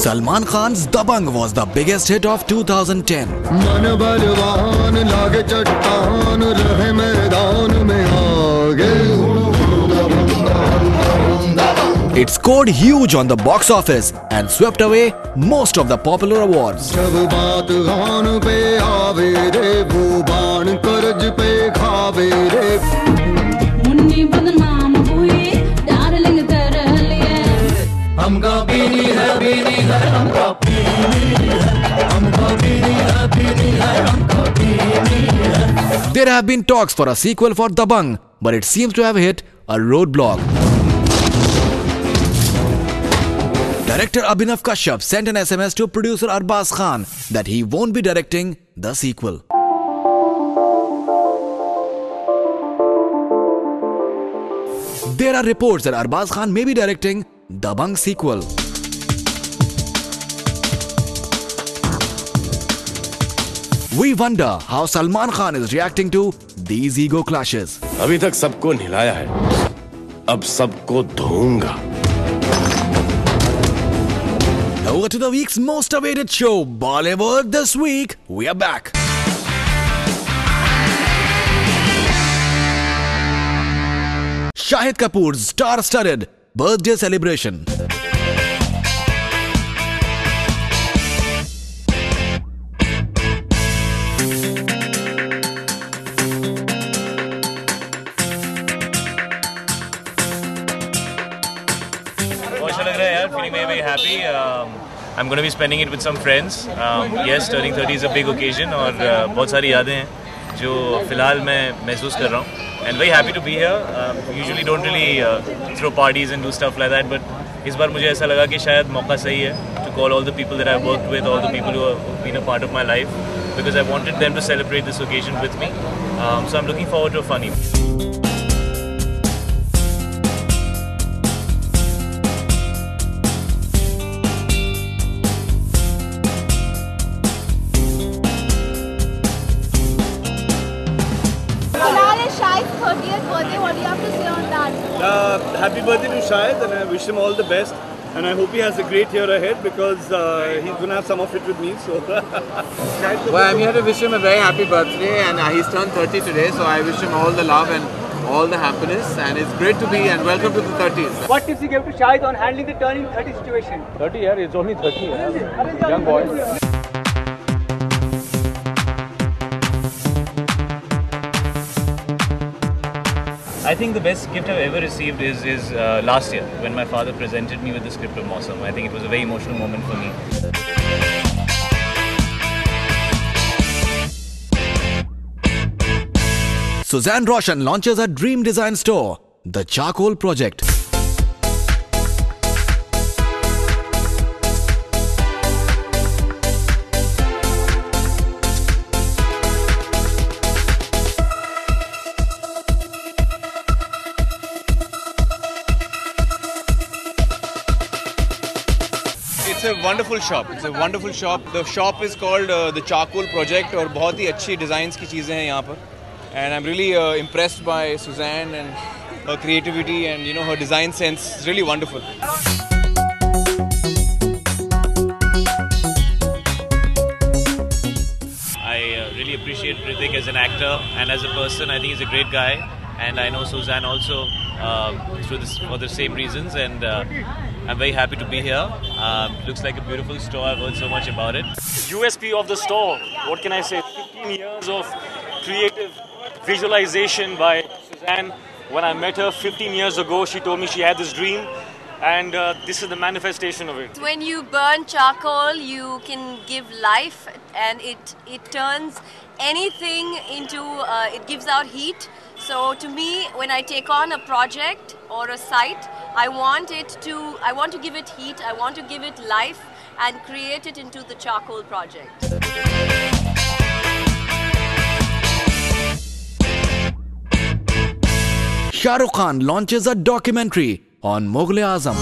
Salman Khan's Dabangg was the biggest hit of 2010. It scored huge on the box office and swept away most of the popular awards. There have been talks for a sequel for Dabangg, but it seems to have hit a roadblock. Director Abhinav Kashyap sent an SMS to producer Arbaz Khan that he won't be directing the sequel. There are reports that Arbaz Khan may be directing Dabangg sequel. We wonder how Salman Khan is reacting to these ego clashes. अभी तक सबको निलाया है, अब सबको धोऊंगा. Over to the week's most awaited show, Bollywood This Week. We are back. Shahid Kapoor's star-studded birthday celebration. Feeling very happy. I'm going to be spending it with some friends. Yes, turning 30 is a big occasion और बहुत सारी यादें हैं जो फिलहाल मैं महसूस कर रहा हूँ. And very happy to be here. Usually don't really throw parties and do stuff like that, but इस बार मुझे ऐसा लगा कि शायद मौका सही है to call all the people that I've worked with, all the people who have been a part of my life, because I wanted them to celebrate this occasion with me. So I'm looking forward to a fun evening. What do you have to say on that? Happy birthday to Shahid, and I wish him all the best. And I hope he has a great year ahead because he's going to have some of it with me. So, well, I'm here to wish him a very happy birthday, and he's turned 30 today. So I wish him all the love and all the happiness, and it's great to be and welcome to the 30s. What tips you give to Shahid on handling the turning 30 situation? 30 years, it's only 30 years. Young boy. I think the best gift I've ever received is last year when my father presented me with the script of Mausam. I think it was a very emotional moment for me. Suzanne Roshan launches her dream design store, The Charcoal Project. It's a wonderful shop. It's a wonderful shop. The shop is called The Charcoal Project और बहुत ही अच्छी designs की चीज़ें हैं यहाँ पर. And I'm really impressed by Suzanne and her creativity and her design sense. It's really wonderful. I really appreciate Hrithik as an actor and as a person. I think he's a great guy, and I know Suzanne also for the same reasons. And I'm very happy to be here. Looks like a beautiful store. I've heard so much about it. USP of the store, what can I say? 15 years of creative visualization by Suzanne. When I met her 15 years ago, she told me she had this dream, and this is the manifestation of it. When you burn charcoal, you can give life, and it turns anything into, it gives out heat. So to me, when I take on a project or a site, I want to give it heat, I want to give it life and create it into the charcoal project. Shah Rukh Khan launches a documentary on Mughal-e-Azam.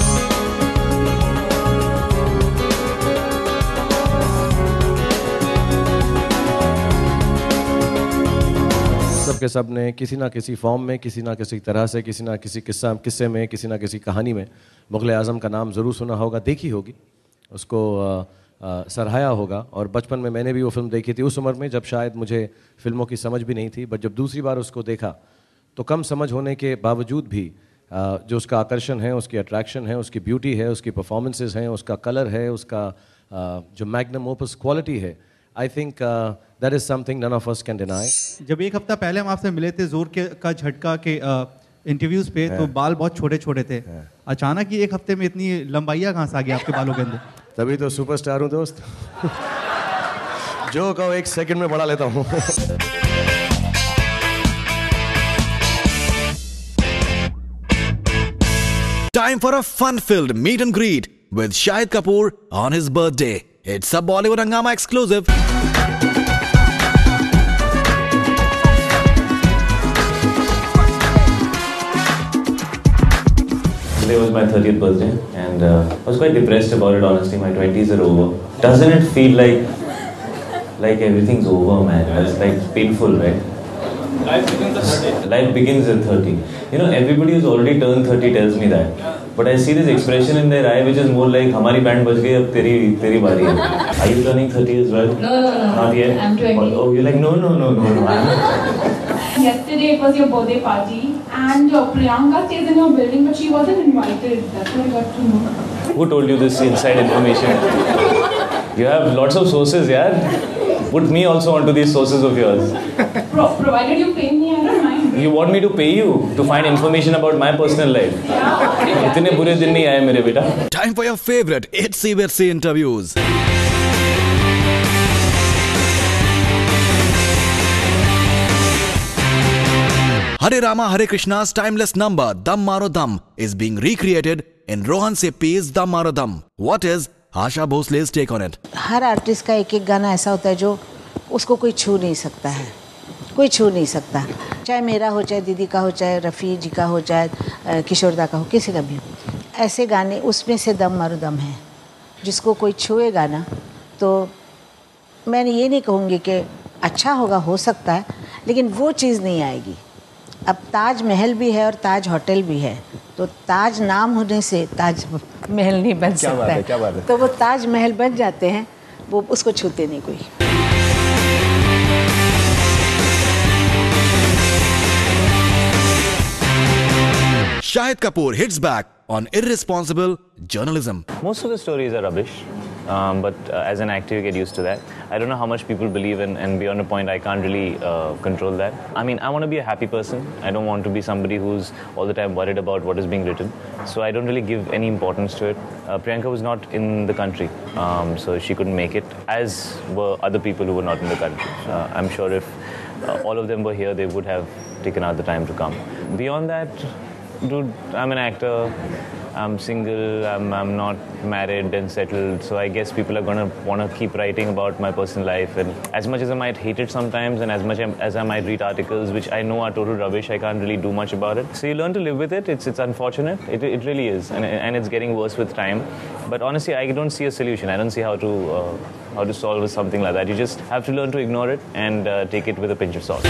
The के सब ने किसी ना किसी form में, किसी ना किसी तरह से, किसी ना किसी किस्से में, किसी ना किसी कहानी में मुग़ल आज़म का नाम ज़रूर सुना होगा, देखी होगी, उसको सराहाया होगा। और बचपन में मैंने भी वो फिल्म देखी थी, उस उम्र में जब शायद मुझे फिल्मों की समझ भी नहीं थी, बट जब दूसरी बार उसको देखा तो कम समझ होने के बावजूद भी जो उसका आकर्षण है, उसकी अट्रैक्शन है, उसकी ब्यूटी है, उसकी परफॉर्मेंसेस हैं, उसका कलर है, उसका जो मैग्नम ओपस क्वालिटी है, I think that is something none of us can deny. जब एक हफ्ता पहले हम आपसे मिले थे जोर का झटका के इंटरव्यूज पे, तो बाल बहुत छोटे छोटे थे, अचानक ही एक हफ्ते में इतनी लंबाइयाँ कहाँ से आ गई आपके बालों के अंदर? तभी तो सुपरस्टार हूँ दोस्त। जो कहो 1 सेकंड में बढ़ा लेता हूँ। Time for a fun-filled meet and greet with Shahid Kapoor on his birthday. It's a Bollywood Hungama exclusive. Today was my 30th birthday and I was quite depressed about it, honestly. My 20s are over. Doesn't it feel like everything's over, man? It's like painful, right? Life begins at 30. You know, everybody who's already turned 30 tells me that. But I see this expression in their eye which is more like, हमारी band बज गई, अब तेरी बारी है. Are you turning 30 as well? No. Not yet? I'm 20. Oh, you're like, no. Yesterday it was your birthday party and Priyanka stays in your building but she wasn't invited. That's what I got to know. Who told you this inside information? You have lots of sources, yaar. Put me also onto these sources of yours. Provided you pay me, I don't mind. You want me to pay you to find information about my personal life? Yeah. इतने बुरे दिन नहीं आए मेरे बेटा. Time for your favorite Itsy Bitsy interviews. Hare Rama Hare Krishna's timeless number Dam Maro Dam is being recreated in Rohan Seppi's Dam Maro Dam. What is Asha Bhosle's take on it? Her artist का एक एक गाना ऐसा होता है जो उसको कोई छू नहीं सकता है, कोई छू नहीं सकता, चाहे मेरा हो, चाहे दीदी का हो, चाहे रफ़ी जी का हो, चाहे किशोरदा का हो, किसी का भी हो। ऐसे गाने उसमें से दम मारो दम है, जिसको कोई छुएगा ना तो मैं ये नहीं कहूँगी कि अच्छा होगा, हो सकता है, लेकिन वो चीज़ नहीं आएगी। अब ताज महल भी है और ताज होटल भी है, तो ताज नाम होने से ताज महल नहीं बन सकता है। क्या बात है? तो वो ताज महल बन जाते हैं, वो उसको छूते नहीं कोई। Shahid Kapoor hits back on irresponsible journalism. Most of the stories are rubbish, but as an actor you get used to that. I don't know how much people believe and beyond a point I can't really control that. I mean, I want to be a happy person. I don't want to be somebody who's all the time worried about what is being written. So I don't really give any importance to it. Priyanka was not in the country, so she couldn't make it, as were other people who were not in the country. I'm sure if all of them were here, they would have taken out the time to come. Beyond that, dude, I'm an actor, I'm single, I'm not married and settled, so I guess people are gonna want to keep writing about my personal life, and as much as I might hate it sometimes and as much as I might read articles which I know are total rubbish, I can't really do much about it. So you learn to live with it. It's unfortunate, it really is, and it's getting worse with time, but honestly I don't see a solution. I don't see how to solve something like that. You just have to learn to ignore it and take it with a pinch of salt.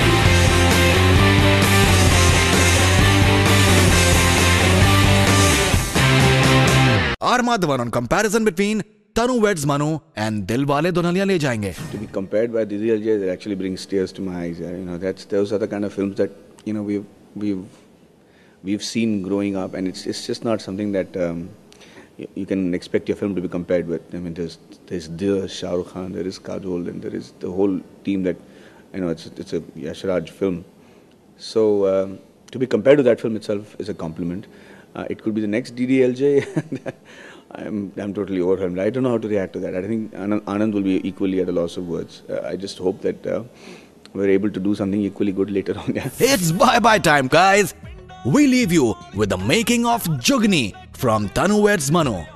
R. Madhavan on comparison between Tanu Weds Manu and Dilwale Dulhaniya Le Jayenge. To be compared by DDLJ, that actually brings tears to my eyes. You know, those are the kind of films that we've seen growing up, and it's just not something that you can expect your film to be compared with. I mean, there's Shah Rukh Khan, there is Kajol, and there is the whole team that it's a Yash Raj film. So to be compared to that film itself is a compliment. It could be the next DDLJ. I'm totally overwhelmed. I don't know how to react to that. I think Anand will be equally at a loss of words. I just hope that we're able to do something equally good later on. Yeah. It's bye-bye time, guys. We leave you with the making of Jugni from Tanu Weds Manu. 1,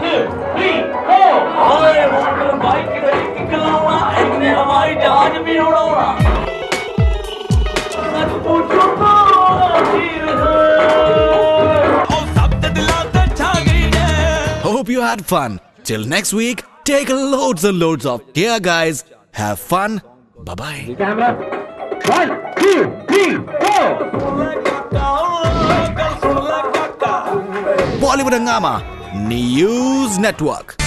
2, 3, 4. I want to bike and हमारी जहाज भी उड़ाना। Hope you had fun. Till next week, take loads and loads of care, guys. Have fun. Bye-bye. Camera. 1, 2. Bollywood Hungama News Network.